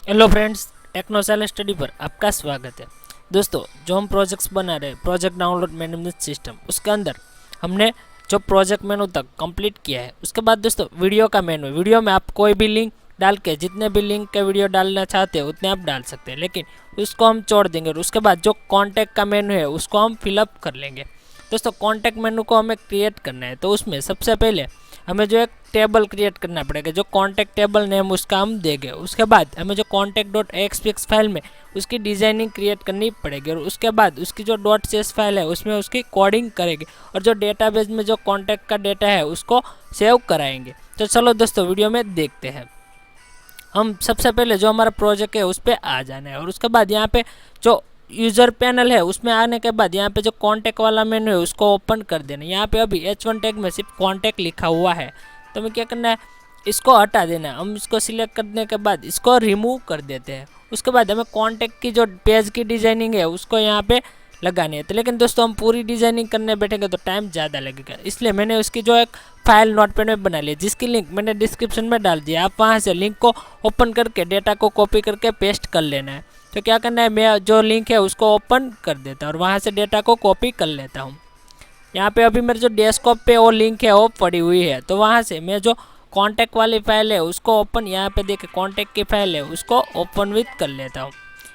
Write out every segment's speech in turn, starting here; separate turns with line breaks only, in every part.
Hello friends, टेक्नोसाइल study पर आपका स्वागत है। दोस्तों, जो हम प्रोजेक्ट्स बना रहे हैं, प्रोजेक्ट डाउनलोड मैनेजमेंट सिस्टम, उसके अंदर हमने जो प्रोजेक्ट मेनू तक कंप्लीट किया है, उसके बाद दोस्तों वीडियो का मेनू, वीडियो में आप कोई भी लिंक डाल के जितने भी लिंक के वीडियो डालना चाहते हैं उतने आप डाल सकते हैं, लेकिन उसको हम छोड़ देंगे। और उसके बाद जो कॉन्टैक्ट का मेनू है उसको हम फिलअप कर लेंगे। दोस्तों, कॉन्टैक्ट मेनू को हमें क्रिएट करना है, तो उसमें सबसे पहले हमें जो एक टेबल क्रिएट करना पड़ेगा, जो कॉन्टैक्ट टेबल नेम उसका हम देंगे। उसके बाद हमें जो कॉन्टैक्ट डॉट एक्सपीएक्स फाइल में उसकी डिजाइनिंग क्रिएट करनी पड़ेगी, और उसके बाद उसकी जो डॉट सीएस फाइल है उसमें उसकी कोडिंग करेंगे, और जो डेटाबेस में जो कॉन्टैक्ट का डेटा है उसको सेव कराएंगे। तो चलो दोस्तों, वीडियो में देखते हैं। हम सबसे पहले जो हमारा प्रोजेक्ट है उस पर आ जाना है, और उसके बाद यहाँ पे जो यूज़र पैनल है उसमें आने के बाद यहाँ पे जो कॉन्टैक्ट वाला मेनू है उसको ओपन कर देना है। यहाँ पे अभी H1 टैग में सिर्फ कॉन्टैक्ट लिखा हुआ है, तो हमें क्या करना है, इसको हटा देना है। हम इसको सिलेक्ट करने के बाद इसको रिमूव कर देते हैं। उसके बाद हमें कॉन्टैक्ट की जो पेज की डिजाइनिंग है उसको यहाँ पे लगानी है। तो लेकिन दोस्तों, हम पूरी डिजाइनिंग करने बैठेंगे तो टाइम ज़्यादा लगेगा, इसलिए मैंने उसकी जो एक फाइल नोटपैड में बना ली, जिसकी लिंक मैंने डिस्क्रिप्शन में डाल दिया। आप वहाँ से लिंक को ओपन करके डेटा को कॉपी करके पेस्ट कर लेना है। तो क्या करना है, मैं जो लिंक है उसको ओपन कर देता हूँ और वहाँ से डेटा को कॉपी कर लेता हूँ। यहाँ पे अभी मेरे जो डेस्कटॉप पे वो लिंक है वो पड़ी हुई है, तो वहाँ से मैं जो कॉन्टैक्ट वाली फाइल है उसको ओपन, यहाँ पे देखिए कॉन्टैक्ट की फाइल है उसको ओपन विथ कर लेता हूँ।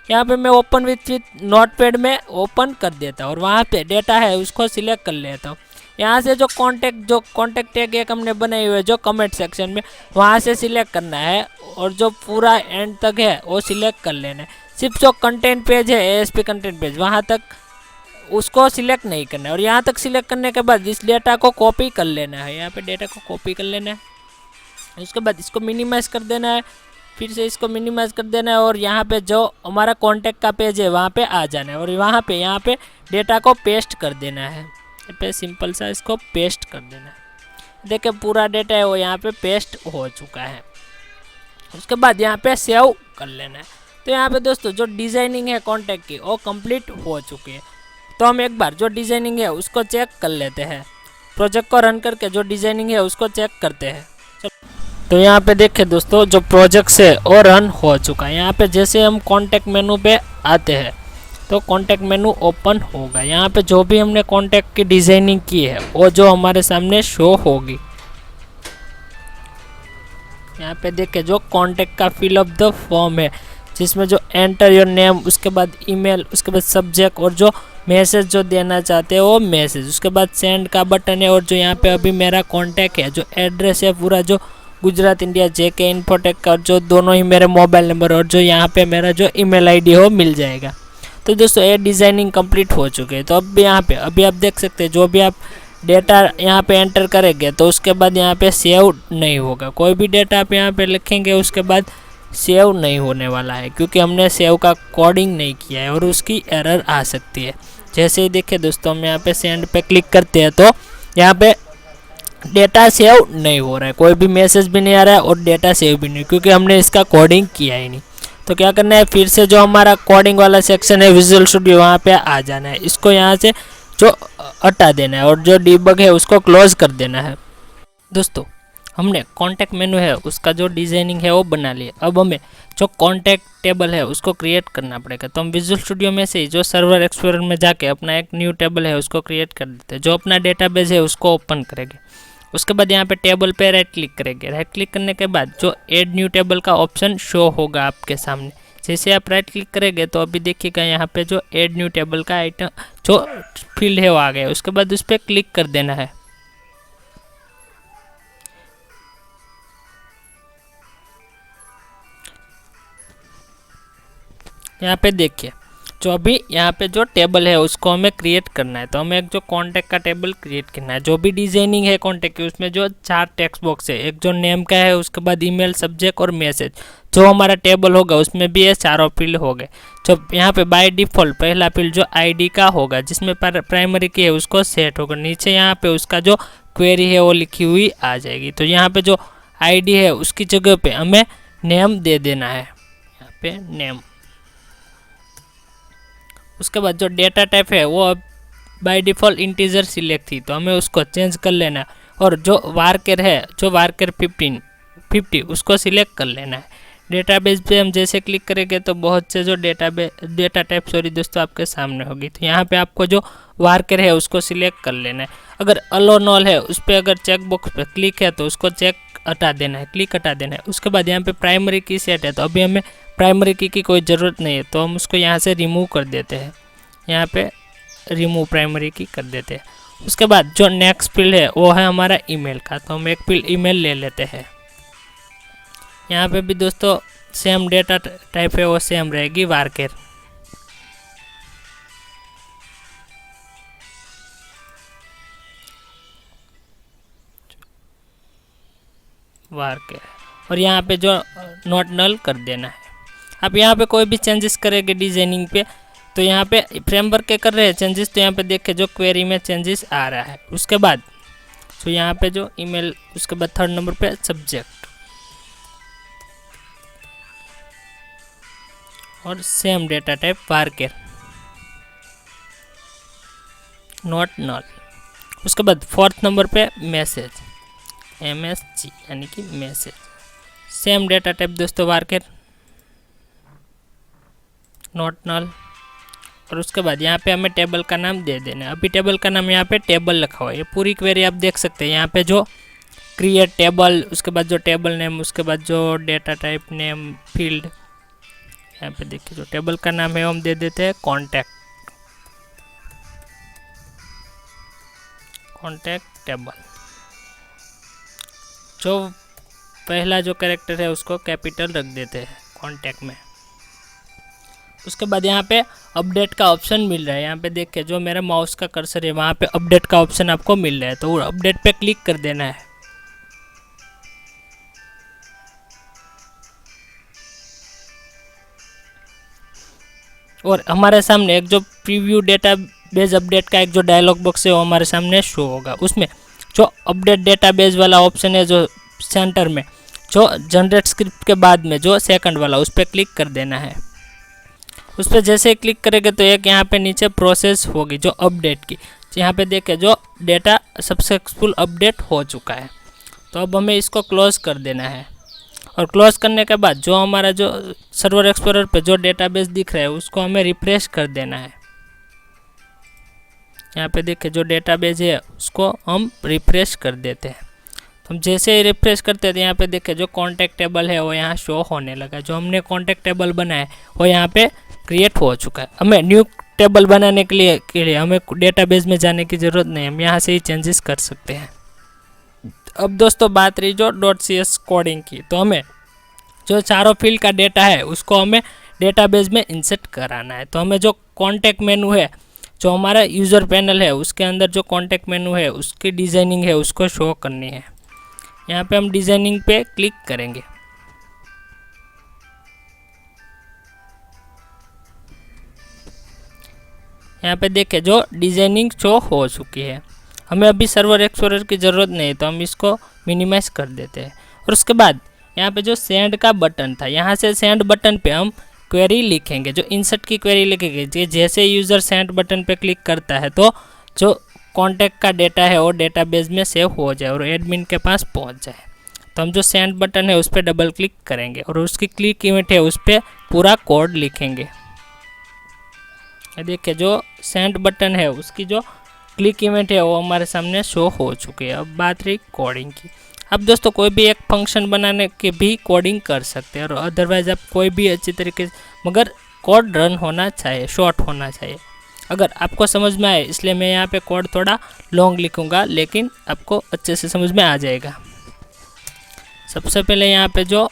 यहाँ पे मैं ओपन विथ नोटपैड में ओपन कर देता हूँ, और वहाँ पे डेटा है उसको सिलेक्ट कर लेता हूँ। यहाँ से जो कॉन्टैक्ट टैग एक हमने बनाई हुई है जो कमेंट सेक्शन में, वहाँ से सिलेक्ट करना है, और जो पूरा एंड तक है वो सिलेक्ट कर लेना है। सिर्फ जो कंटेंट पेज है, एएसपी कंटेंट पेज, वहाँ तक उसको सिलेक्ट नहीं करना है। और यहाँ तक सिलेक्ट करने के बाद इस डेटा को कॉपी कर लेना है, यहाँ पे डेटा को कॉपी कर लेना है। उसके बाद इसको मिनिमाइज कर देना है, फिर से इसको मिनिमाइज कर देना है, और यहाँ पे जो हमारा कॉन्टैक्ट का पेज है वहाँ पे आ जाना है, और यहाँ पे डेटा को पेस्ट कर देना है। यहाँ पे सिंपल सा इसको पेस्ट कर देना है। देखिए पूरा डेटा है वो यहाँ पे पेस्ट हो चुका है। उसके बाद यहाँ पे सेव कर लेना है। तो यहाँ पे दोस्तों जो डिजाइनिंग है कॉन्टैक्ट की वो कंप्लीट हो चुकी है। तो हम एक बार जो डिजाइनिंग है उसको चेक कर लेते हैं। प्रोजेक्ट को रन करके जो डिजाइनिंग है उसको चेक करते हैं। तो यहाँ पे देखिए दोस्तों, जो प्रोजेक्ट है वो रन हो चुका है। यहाँ पे जैसे हम कॉन्टैक्ट मेनू पे आते हैं तो कॉन्टैक्ट मेनू ओपन होगा। यहाँ पे जो भी हमने कॉन्टैक्ट की डिजाइनिंग की है वो जो हमारे सामने शो होगी। यहाँ पे देखिए जो कॉन्टैक्ट का फिल अप द फॉर्म है, जिसमें जो एंटर योर नेम, उसके बाद ईमेल, उसके बाद सब्जेक्ट, और जो मैसेज जो देना चाहते हैं वो मैसेज, उसके बाद सेंड का बटन है, और जो यहाँ पे अभी मेरा कॉन्टैक्ट है, जो एड्रेस है पूरा जो गुजरात इंडिया JK इन्फोटेक का, और जो दोनों ही मेरे मोबाइल नंबर, और जो यहाँ पे मेरा जो ईमेल ID हो मिल जाएगा। तो दोस्तों ये डिज़ाइनिंग कंप्लीट हो चुकी है। तो अब यहाँ पे अभी आप देख सकते हैं जो भी आप डेटा यहाँ पे एंटर करेंगे तो उसके बाद यहाँ पे सेव नहीं होगा। कोई भी डेटा आप यहाँ पे लिखेंगे उसके बाद सेव नहीं होने वाला है, क्योंकि हमने सेव का कोडिंग नहीं किया है और उसकी एरर आ सकती है। जैसे ही देखिए दोस्तों, हम यहाँ पे सेंड पे क्लिक करते हैं तो यहाँ पे डेटा सेव नहीं हो रहा है, कोई भी मैसेज भी नहीं आ रहा है और डेटा सेव भी नहीं, क्योंकि हमने इसका कोडिंग किया ही नहीं। तो क्या करना है, फिर से जो हमारा कोडिंग वाला सेक्शन है विजुअल स्टूडियो, वहाँ पे आ जाना है। इसको यहाँ से जो हटा देना है, और जो डीबग है उसको क्लोज कर देना है। दोस्तों, हमने कॉन्टैक्ट मेनू है उसका जो डिजाइनिंग है वो बना लिया। अब हमें जो कॉन्टैक्ट टेबल है उसको क्रिएट करना पड़ेगा। तो हम विजुअल स्टूडियो में से ही जो सर्वर एक्सप्लोरर में जाके अपना एक न्यू टेबल है उसको क्रिएट कर देते हैं। जो अपना डेटाबेस है उसको ओपन करेंगे। उसके बाद यहाँ पे टेबल पे राइट क्लिक करेंगे। राइट क्लिक करने के बाद जो ऐड न्यू टेबल का ऑप्शन शो होगा आपके सामने। जैसे आप राइट क्लिक करेंगे तो अभी देखिएगा यहाँ पे जो ऐड न्यू टेबल का आइटम जो फील्ड है वो आ गया। उसके बाद उस पर क्लिक कर देना है। यहाँ पे देखिए जो अभी यहाँ पे जो टेबल है उसको हमें क्रिएट करना है। तो हमें एक जो कॉन्टैक्ट का टेबल क्रिएट करना है। जो भी डिजाइनिंग है कॉन्टैक्ट की उसमें जो 4 टेक्स्ट बॉक्स है, एक जो नेम का है, उसके बाद ईमेल, सब्जेक्ट और मैसेज, जो हमारा टेबल होगा उसमें भी ये चारों फील्ड हो गए। जो यहाँ पे बाय डिफ़ॉल्ट पहला फील्ड जो ID का होगा, जिसमें प्राइमरी की है उसको सेट होगा। नीचे यहाँ पे उसका जो क्वेरी है वो लिखी हुई आ जाएगी। तो यहाँ पे जो ID है उसकी जगह पे हमें नेम दे देना है, यहाँ पे नेम। उसके बाद जो डेटा टाइप है वो अब बाय डिफ़ॉल्ट इंटीजर सिलेक्ट थी, तो हमें उसको चेंज कर लेना है। और जो वार्कर है, जो वार्कर 50 उसको सिलेक्ट कर लेना है। डेटाबेस पे हम जैसे क्लिक करेंगे तो बहुत से जो डेटा टाइप दोस्तों आपके सामने होगी। तो यहाँ पे आपको जो वार्कर है उसको सिलेक्ट कर लेना है। अगर अलो नॉल है उस पर अगर चेक बॉक्स पे क्लिक है तो उसको चेक हटा देना है, क्लिक हटा देना है। उसके बाद यहाँ पे प्राइमरी की सेट है, तो अभी हमें प्राइमरी की कोई ज़रूरत नहीं है, तो हम उसको यहाँ से रिमूव कर देते हैं। यहाँ पे रिमूव प्राइमरी की कर देते हैं। उसके बाद जो नेक्स्ट फील्ड है वो है हमारा ईमेल का, तो हम एक फील्ड ईमेल ले लेते हैं। यहाँ पे भी दोस्तों सेम डेटा टाइप है वो सेम रहेगी, वार्कर। और यहाँ पे जो नॉट नल कर देना है। आप यहाँ पे कोई भी चेंजेस करेंगे डिजाइनिंग पे, तो यहाँ पे फ्रेमवर्क के कर रहे हैं चेंजेस, तो यहाँ पे देखे जो क्वेरी में चेंजेस आ रहा है। उसके बाद तो यहाँ पे जो ईमेल, उसके बाद 3rd नंबर पे सब्जेक्ट और same data type varchar, not null. उसके बाद 4th नंबर पे मैसेज, MSG यानी कि मैसेज, सेम डेटा टाइप दोस्तों वार्कर, नॉट नल। और उसके बाद यहाँ पे हमें टेबल का नाम दे देना है। अभी टेबल का नाम यहाँ पे टेबल लिखा हुआ है। ये पूरी क्वेरी आप देख सकते हैं। यहाँ पे जो क्रिएट टेबल, उसके बाद जो टेबल नेम, उसके बाद जो डेटा टाइप नेम फील्ड, यहाँ पे देखिए जो टेबल का नाम है हम दे देते हैं कॉन्टैक्ट टेबल। जो पहला जो कैरेक्टर है उसको कैपिटल रख देते हैं कॉन्टैक्ट में। उसके बाद यहाँ पे अपडेट का ऑप्शन मिल रहा है। यहाँ पे देखिए जो मेरा माउस का कर्सर है वहाँ पे अपडेट का ऑप्शन आपको मिल रहा है, तो अपडेट पे क्लिक कर देना है। और हमारे सामने एक जो प्रीव्यू डेटाबेस अपडेट का एक जो डायलॉग बॉक्स है वो हमारे सामने शो होगा। उसमें जो अपडेट डेटाबेस वाला ऑप्शन है जो सेंटर में, जो जनरेट स्क्रिप्ट के बाद में जो सेकंड वाला, उस पर क्लिक कर देना है। उस पर जैसे ही क्लिक करेंगे तो एक यहाँ पे नीचे प्रोसेस होगी जो अपडेट की। यहाँ पे देखें जो डेटा सक्सेसफुल अपडेट हो चुका है। तो अब हमें इसको क्लोज कर देना है। और क्लोज करने के बाद जो हमारा जो सर्वर एक्सप्लोरर पे जो डेटाबेस दिख रहा है उसको हमें रिफ्रेश कर देना है। यहाँ पे देखिए जो डेटाबेस है उसको हम रिफ्रेश कर देते हैं। तो हम जैसे ही रिफ्रेश करते हैं तो यहाँ पे देखिए जो कॉन्टैक्ट टेबल है वो यहाँ शो होने लगा। जो हमने कॉन्टैक्ट टेबल बनाया है वो यहाँ पे क्रिएट हो चुका है। हमें न्यू टेबल बनाने के लिए हमें डेटाबेस में जाने की ज़रूरत नहीं, हम यहाँ से ही चेंजेस कर सकते हैं। अब दोस्तों बात रही जो .cs कोडिंग की, तो हमें जो चारों फील्ड का डेटा है उसको हमें डेटाबेस में इंसर्ट कराना है। तो हमें जो कॉन्टैक्ट मेनू है, जो हमारा यूज़र पैनल है उसके अंदर जो कॉन्टैक्ट मेनू है उसकी डिज़ाइनिंग है उसको शो करनी है। यहाँ पे हम डिज़ाइनिंग पे क्लिक करेंगे। यहाँ पे देखें जो डिज़ाइनिंग शो हो चुकी है। हमें अभी सर्वर एक्सप्लोरर की ज़रूरत नहीं, तो हम इसको मिनिमाइज कर देते हैं। और उसके बाद यहाँ पे जो सेंड का बटन था, यहाँ से सेंड बटन पे हम क्वेरी लिखेंगे, जो इंसर्ट की क्वेरी लिखेंगे। जैसे यूज़र सेंड बटन पे क्लिक करता है तो जो कॉन्टैक्ट का डेटा है वो डेटाबेस में सेव हो जाए और एडमिन के पास पहुँच जाए। तो हम जो सेंड बटन है उस पर डबल क्लिक करेंगे और उसकी क्लिक इवेंट है उस पर पूरा कोड लिखेंगे। देखिए जो सेंड बटन है उसकी जो क्लिक इवेंट है वो हमारे सामने शो हो चुकी है। अब बात रही कोडिंग की। अब दोस्तों कोई भी एक फंक्शन बनाने की भी कोडिंग कर सकते हैं, और अदरवाइज आप कोई भी अच्छी तरीके से, मगर कोड रन होना चाहिए, शॉर्ट होना चाहिए। अगर आपको समझ में आए, इसलिए मैं यहाँ पे कोड थोड़ा लॉन्ग लिखूँगा, लेकिन आपको अच्छे से समझ में आ जाएगा। सबसे पहले यहाँ पे जो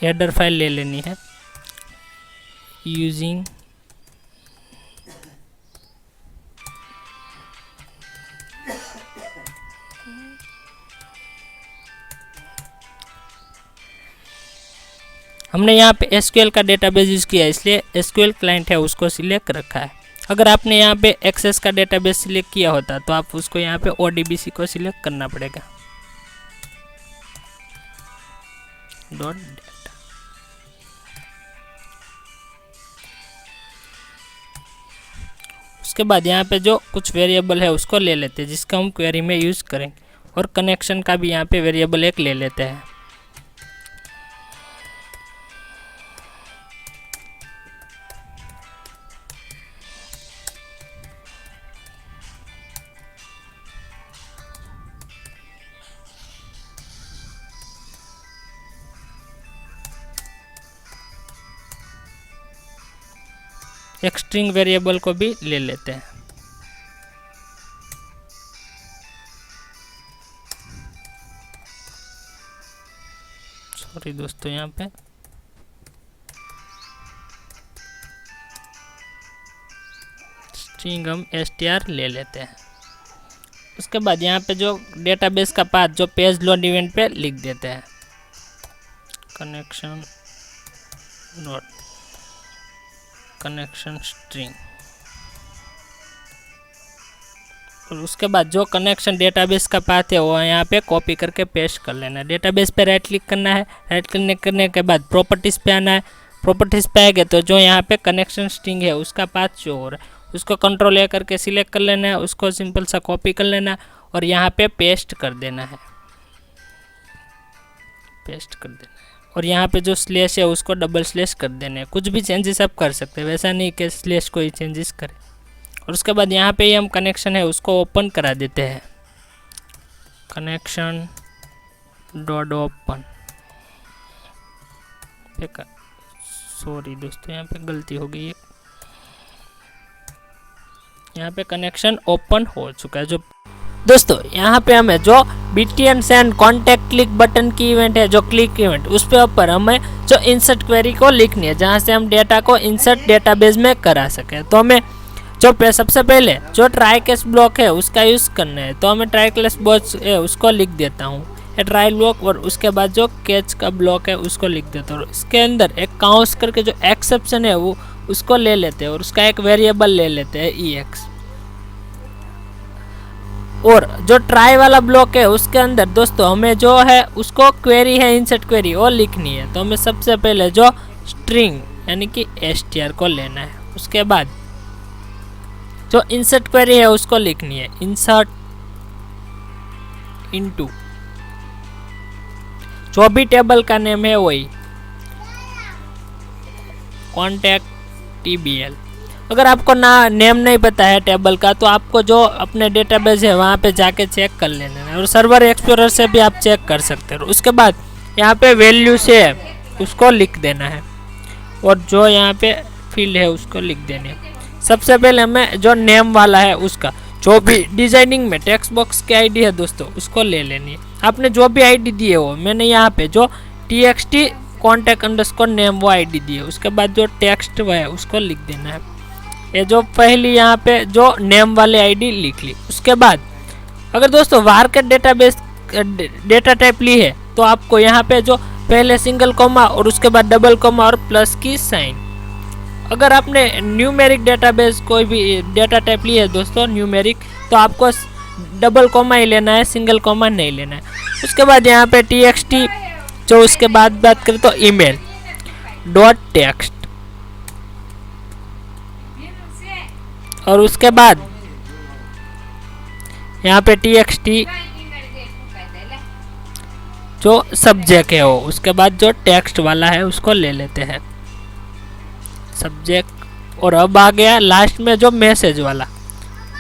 हेडर फाइल ले लेनी है, यूजिंग हमने यहाँ पे SQL का डेटाबेस यूज़ किया है, इसलिए SQL क्लाइंट है उसको सिलेक्ट रखा है। अगर आपने यहाँ पे एक्सेस का डेटाबेस सिलेक्ट किया होता तो आप उसको यहाँ पे ODBC को सिलेक्ट करना पड़ेगा। Dot data. उसके बाद यहाँ पे जो कुछ वेरिएबल है उसको ले लेते हैं जिसका हम क्वेरी में यूज़ करेंगे, और कनेक्शन का भी यहाँ पे वेरिएबल एक ले लेते हैं। एक स्ट्रिंग वेरिएबल को भी ले लेते हैं। सॉरी दोस्तों, यहाँ पे स्ट्रिंग हम str ले लेते हैं। उसके बाद यहाँ पे जो डेटाबेस का पाथ जो पेज लोड इवेंट पे लिख देते हैं, कनेक्शन डॉट कनेक्शन स्ट्रिंग। और उसके बाद जो कनेक्शन डेटाबेस का पाथ है वो यहाँ पे कॉपी करके पेस्ट कर लेना है। डेटाबेस पे राइट क्लिक करना है। राइट क्लिक करने के बाद प्रॉपर्टीज़ पे आना है। प्रॉपर्टीज़ पे आएगा तो जो यहाँ पे कनेक्शन स्ट्रिंग है उसका पाथ जो हो रहा है उसको कंट्रोल ए करके सिलेक्ट कर लेना है, उसको सिंपल सा कॉपी कर लेना है और यहाँ पे पेस्ट कर देना है, पेस्ट कर देना है। और यहाँ पे जो स्लैश है उसको डबल स्लैश कर देना है। कुछ भी चेंजेस आप कर सकते हैं, वैसा नहीं कि स्लैश को ही चेंजेस करें। और उसके बाद यहाँ पे हम कनेक्शन है उसको ओपन करा देते हैं, कनेक्शन डॉट ओपन। सॉरी दोस्तों, यहाँ पे गलती हो गई है। यहाँ पे कनेक्शन ओपन हो चुका है। जो दोस्तों यहाँ पे हमें जो BTN send contact click button की इवेंट है, जो क्लिक इवेंट, उस पे ऊपर हमें जो इंसर्ट क्वेरी को लिखनी है, जहाँ से हम डेटा को इंसर्ट डेटाबेस में करा सके। तो हमें जो सबसे पहले जो ट्राई कैच ब्लॉक है उसका यूज़ करना है। तो हमें ट्राई कैच ब्लॉक है उसको लिख देता हूँ, ट्राई ब्लॉक। और उसके बाद जो कैच का ब्लॉक है उसको लिख देता हूँ। इसके अंदर एक काउंस करके जो एक्सेप्शन है वो उसको ले लेते हैं और उसका एक वेरिएबल ले लेते हैं EX। और जो ट्राई वाला ब्लॉक है उसके अंदर दोस्तों हमें जो है उसको क्वेरी है इंसर्ट क्वेरी वो लिखनी है। तो हमें सबसे पहले जो स्ट्रिंग यानी कि str को लेना है। उसके बाद जो इंसर्ट क्वेरी है उसको लिखनी है, इंसर्ट इनटू जो भी टेबल का नेम है वही कॉन्टैक्ट TBL। अगर आपको नेम नहीं पता है टेबल का तो आपको जो अपने डेटाबेस है वहाँ पे जाके चेक कर लेना है। और सर्वर एक्सप्लोरर से भी आप चेक कर सकते हो। उसके बाद यहाँ पे वैल्यू से उसको लिख देना है और जो यहाँ पे फील्ड है उसको लिख देने है। सबसे पहले हमें जो नेम वाला है उसका जो भी डिजाइनिंग में टेक्स्ट बॉक्स की आईडी है दोस्तों उसको ले लेनी है। आपने जो भी आईडी दी है वो मैंने यहाँ पे जो TXT कॉन्टैक्ट अंडरस्कोर नेम वो आईडी दी है। उसके बाद जो टेक्स्ट वो है उसको लिख देना है। ये जो पहली यहाँ पे जो नेम वाले आईडी लिख ली। उसके बाद अगर दोस्तों वार के डेटाबेस डेटा टाइप ली है तो आपको यहाँ पे जो पहले सिंगल कोमा और उसके बाद डबल कोमा और प्लस की साइन। अगर आपने न्यूमेरिक डेटाबेस कोई भी डेटा टाइप ली है दोस्तों न्यूमेरिक, तो आपको डबल कोमा ही लेना है, सिंगल कोमा नहीं लेना है। उसके बाद यहाँ पे TXT जो उसके बाद बात करें तो ईमेल डॉट टेक्स्ट। और उसके बाद यहाँ पे TXT जो सब्जेक्ट है वो, उसके बाद जो टेक्स्ट वाला है उसको ले लेते हैं सब्जेक्ट। और अब आ गया लास्ट में जो मैसेज वाला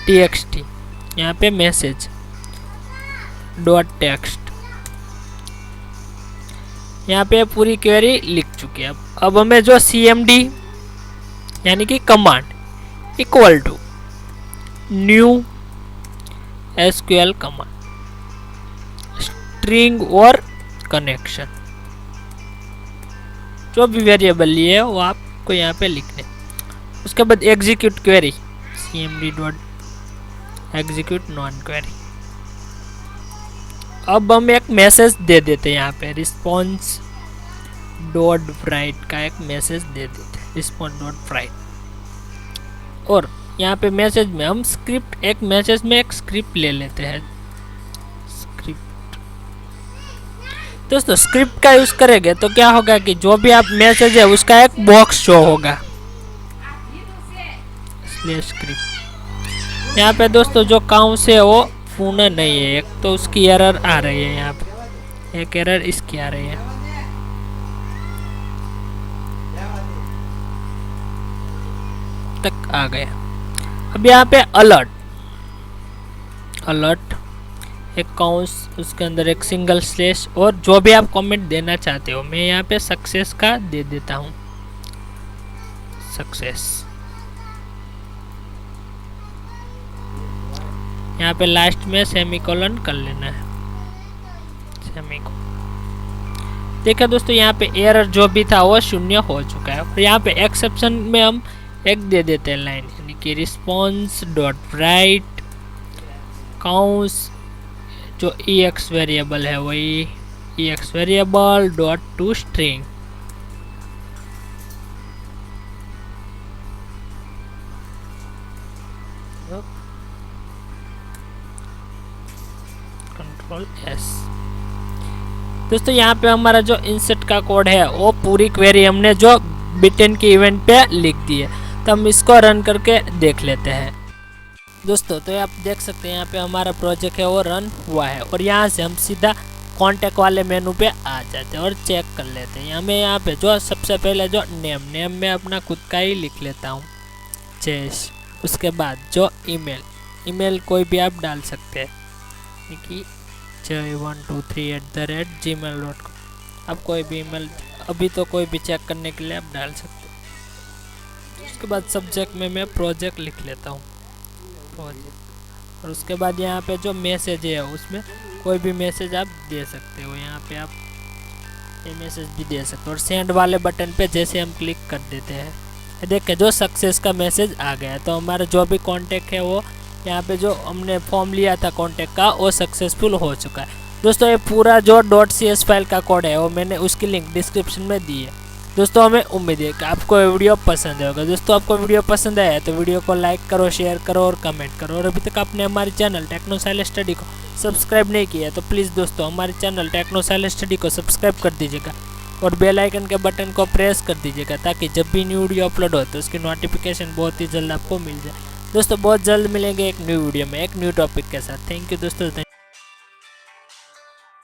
TXT, यहाँ पे मैसेज डॉट टेक्स्ट। यहाँ पे पूरी क्वेरी लिख चुके हैं। अब हमें जो CMD यानी कि command equal to new SQL command string और कनेक्शन जो भी वेरिएबल लिए है वो आपको यहाँ पे लिखने। उसके बाद execute query CMD dot execute non query. अब हम एक मैसेज दे देते हैं यहाँ पे रिस्पॉन्स डॉट राइट का एक मैसेज दे देते हैं रिस्पॉन्स डॉट राइट। और यहाँ पे मैसेज में हम स्क्रिप्ट एक मैसेज में एक स्क्रिप्ट ले लेते हैं। स्क्रिप्ट दोस्तों स्क्रिप्ट का यूज करेंगे तो क्या होगा कि जो भी आप मैसेज है उसका एक बॉक्स शो होगा स्क्रिप्ट। यहाँ पे दोस्तों जो काउंस है वो पूर्ण नहीं है, एक तो उसकी एरर आ रही है, यहाँ पे एक एरर इसकी आ रही है। तक आ गया। अब यहाँ पे अलर्ट अलर्ट एक काउंस उसके अंदर एक सिंगल स्लैश और जो भी आप कमेंट देना चाहते हो मैं यहाँ पे सक्सेस का दे देता हूँ सक्सेस। यहाँ पे लास्ट में सेमीकोलन कर लेना है, सेमीकोलन। देखिए दोस्तों यहाँ पे एरर जो भी था वो 0 हो चुका है। और यहाँ पे एक्सेप्शन में हम एक दे देते हैं लाइन, यानी कि रिस्पॉन्स डॉट राइट काउंस, जो EX वेरिएबल है वही EX variable dot to string. Control S। दोस्तों यहाँ पे हमारा जो इंसर्ट का कोड है वो पूरी क्वेरी हमने जो B10 के इवेंट पे लिख दी है। तो हम इसको रन करके देख लेते हैं दोस्तों। तो आप देख सकते हैं यहाँ पे हमारा प्रोजेक्ट है वो रन हुआ है। और यहाँ से हम सीधा कॉन्टेक्ट वाले मेनू पे आ जाते हैं और चेक कर लेते हैं। हमें यहाँ पे जो सबसे पहले जो नेम में अपना खुद का ही लिख लेता हूँ चेस। उसके बाद जो ईमेल कोई भी आप डाल सकते हैं कि joy123@gmail.com। अब कोई भी ईमेल अभी तो कोई भी चेक करने के लिए आप डाल सकते हैं। उसके बाद सब्जेक्ट में मैं प्रोजेक्ट लिख लेता हूँ प्रोजेक्ट। और उसके बाद यहाँ पे जो मैसेज है उसमें कोई भी मैसेज आप दे सकते हो। यहाँ पे आप ये मैसेज भी दे सकते हो। और सेंड वाले बटन पे जैसे हम क्लिक कर देते हैं, देखिए जो सक्सेस का मैसेज आ गया है। तो हमारा जो भी कॉन्टेक्ट है वो यहाँ पे जो हमने फॉर्म लिया था कॉन्टेक्ट का वो सक्सेसफुल हो चुका है। दोस्तों ये पूरा जो .cs फाइल का कोड है वो मैंने उसकी लिंक डिस्क्रिप्शन में दी है। दोस्तों हमें उम्मीद है कि आपको वीडियो पसंद होगा। दोस्तों आपको वीडियो पसंद आया तो वीडियो को लाइक करो, शेयर करो और कमेंट करो। और अभी तक आपने हमारे चैनल टेक्नोसाइलेंट स्टडी को सब्सक्राइब नहीं किया तो प्लीज़ दोस्तों हमारे चैनल टेक्नोसाइलेंट स्टडी को सब्सक्राइब कर दीजिएगा और बेल आइकन के बटन को प्रेस कर दीजिएगा ताकि जब भी न्यू वीडियो अपलोड हो तो उसकी नोटिफिकेशन बहुत ही जल्द आपको मिल जाए। दोस्तों बहुत जल्द मिलेंगे एक न्यू वीडियो में एक न्यू टॉपिक के साथ। थैंक यू दोस्तों।